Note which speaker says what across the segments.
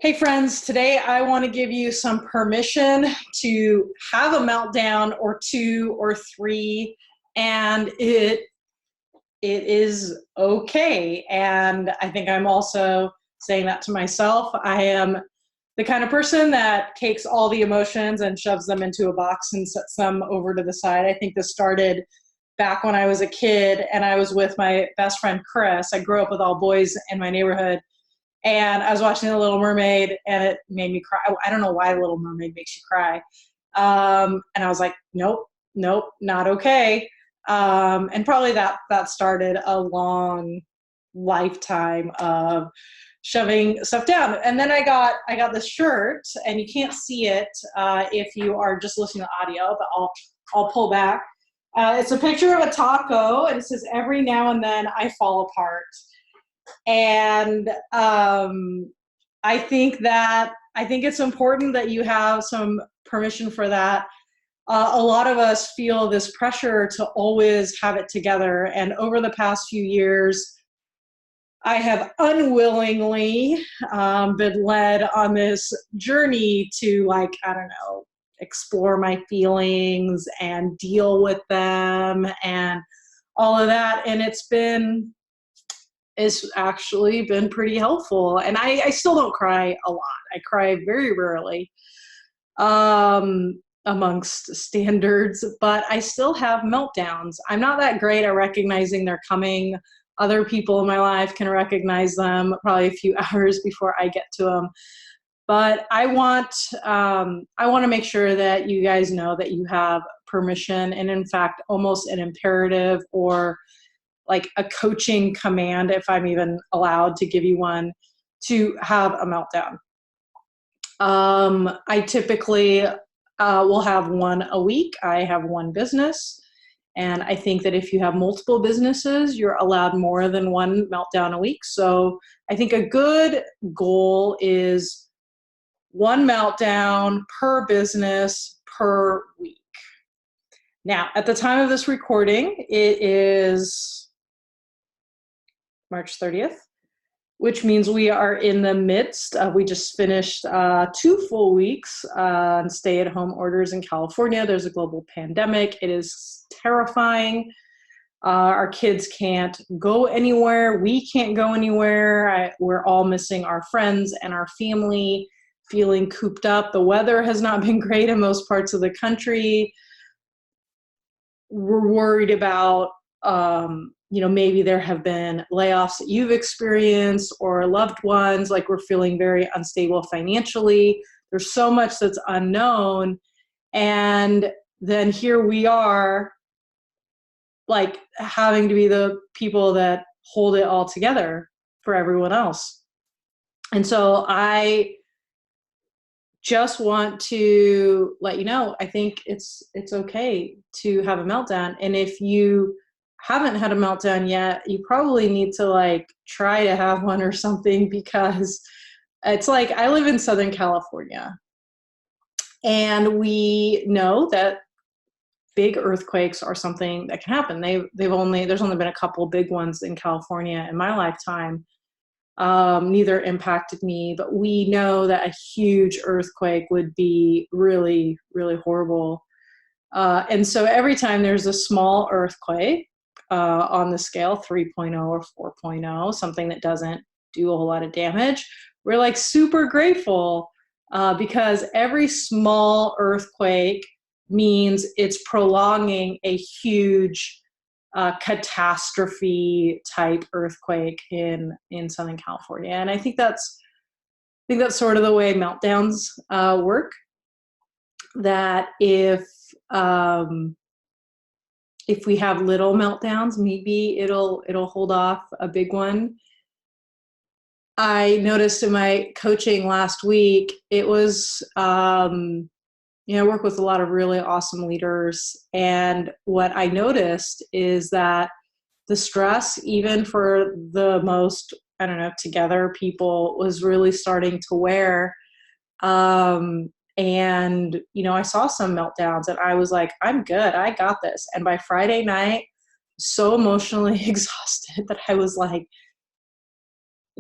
Speaker 1: Hey friends, today I want to give you some permission to have a meltdown or two or three, and it is okay. And I think I'm also saying that to myself. I am the kind of person that takes all the emotions and shoves them into a box and sets them over to the side. I think this started back when I was a kid and I was with my best friend Chris. I grew up with all boys in my neighborhood, and I was watching The Little Mermaid, and it made me cry. I don't know why The Little Mermaid makes you cry. And I was like, nope, nope, not okay. And probably that started a long lifetime of shoving stuff down. And then I got this shirt, and you can't see it if you are just listening to audio, but I'll pull back. It's a picture of a taco, and it says, "Every now and then I fall apart." And I think it's important that you have some permission for that. A lot of us feel this pressure to always have it together, and over the past few years, I have unwillingly been led on this journey to, like, I don't know, explore my feelings and deal with them and all of that, and it's actually been pretty helpful. And I still don't cry a lot. I cry very rarely, amongst standards, but I still have meltdowns. I'm not that great at recognizing they're coming. Other people in my life can recognize them probably a few hours before I get to them. But I want to make sure that you guys know that you have permission, and in fact, almost an imperative, or like a coaching command, if I'm even allowed to give you one, to have a meltdown. I typically will have one a week. I have one business, and I think that if you have multiple businesses, you're allowed more than one meltdown a week. So I think a good goal is one meltdown per business per week. Now, at the time of this recording, it is March 30th, which means we are in the midst of, we just finished 2 full weeks on stay-at-home orders in California. There's a global pandemic. It is terrifying. Our kids can't go anywhere. We can't go anywhere. We're all missing our friends and our family, feeling cooped up. The weather has not been great in most parts of the country. We're worried about maybe there have been layoffs that you've experienced or loved ones, like we're feeling very unstable financially. There's so much that's unknown. And then here we are, like, having to be the people that hold it all together for everyone else. And so I just want to let you know, I think it's okay to have a meltdown. And if you haven't had a meltdown yet, you probably need to, like, try to have one or something, because it's like, I live in Southern California, and we know that big earthquakes are something that can happen. There's only been a couple big ones in California in my lifetime. Neither impacted me, but we know that a huge earthquake would be really, really horrible. And so every time there's a small earthquake, on the scale 3.0 or 4.0, something that doesn't do a whole lot of damage, we're like super grateful, because every small earthquake means it's prolonging a huge catastrophe type earthquake in Southern California. And I think that's sort of the way meltdowns work. That if we have little meltdowns, maybe it'll hold off a big one. I noticed in my coaching last week, it was, I work with a lot of really awesome leaders. And what I noticed is that the stress, even for the most, I don't know, together people, was really starting to wear. And, I saw some meltdowns, and I was like, I'm good. I got this. And by Friday night, so emotionally exhausted that I was like,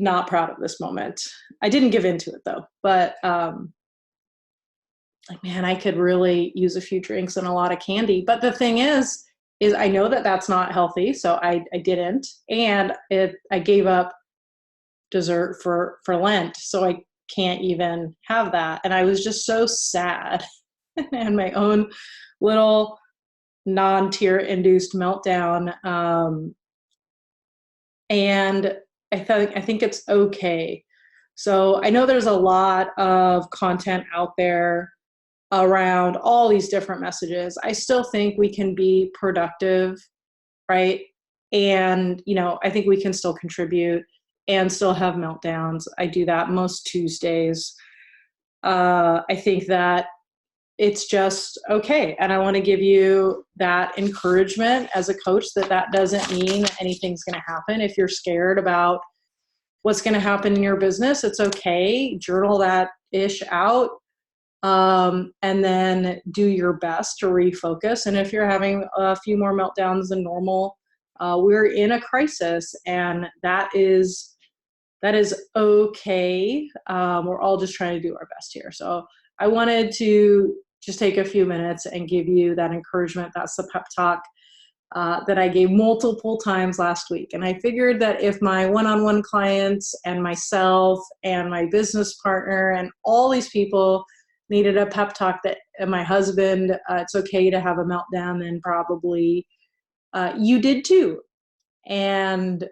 Speaker 1: not proud of this moment. I didn't give into it though, but like, man, I could really use a few drinks and a lot of candy. But the thing is I know that that's not healthy. So I didn't, and I gave up dessert for Lent. So I can't even have that. And I was just so sad and my own little non-tear induced meltdown. And I think it's okay. So I know there's a lot of content out there around all these different messages. I still think we can be productive, right? And, I think we can still contribute and still have meltdowns. I do that most Tuesdays. I think that it's just okay. And I want to give you that encouragement as a coach that doesn't mean anything's going to happen. If you're scared about what's going to happen in your business, it's okay. Journal that ish out. And then do your best to refocus. And if you're having a few more meltdowns than normal, we're in a crisis, and that is okay. We're all just trying to do our best here. So I wanted to just take a few minutes and give you that encouragement. That's the pep talk that I gave multiple times last week. And I figured that if my one-on-one clients and myself and my business partner and all these people needed a pep talk, that my husband, it's okay to have a meltdown, then probably you did too. And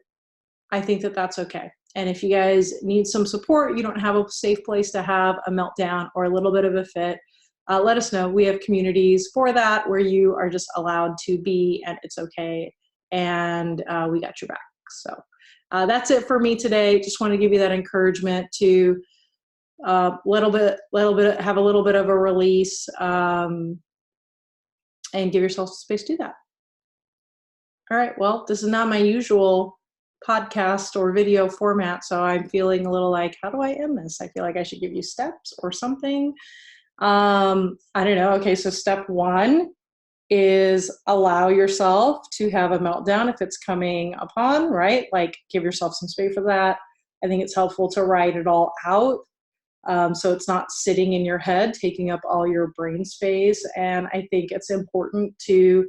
Speaker 1: I think that that's okay. And if you guys need some support, you don't have a safe place to have a meltdown or a little bit of a fit, let us know. We have communities for that where you are just allowed to be, and it's okay. And we got your back. So that's it for me today. Just want to give you that encouragement to have a little bit of a release, and give yourself space to do that. All right. Well, this is not my usual podcast or video format, so I'm feeling a little like, how do I end this? I feel like I should give you steps or something. I don't know. Okay. So step 1 is allow yourself to have a meltdown if it's coming upon, right? Like, give yourself some space for that. I think it's helpful to write it all out. So it's not sitting in your head, taking up all your brain space. And I think it's important to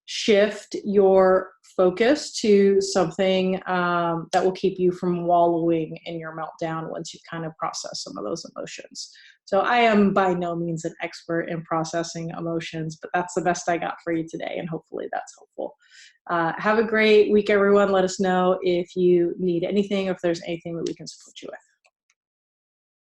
Speaker 1: shift your focus to something that will keep you from wallowing in your meltdown once you've kind of processed some of those emotions. So I am by no means an expert in processing emotions, but that's the best I got for you today, and hopefully that's helpful. Have a great week, everyone. Let us know if you need anything or if there's anything that we can support you with.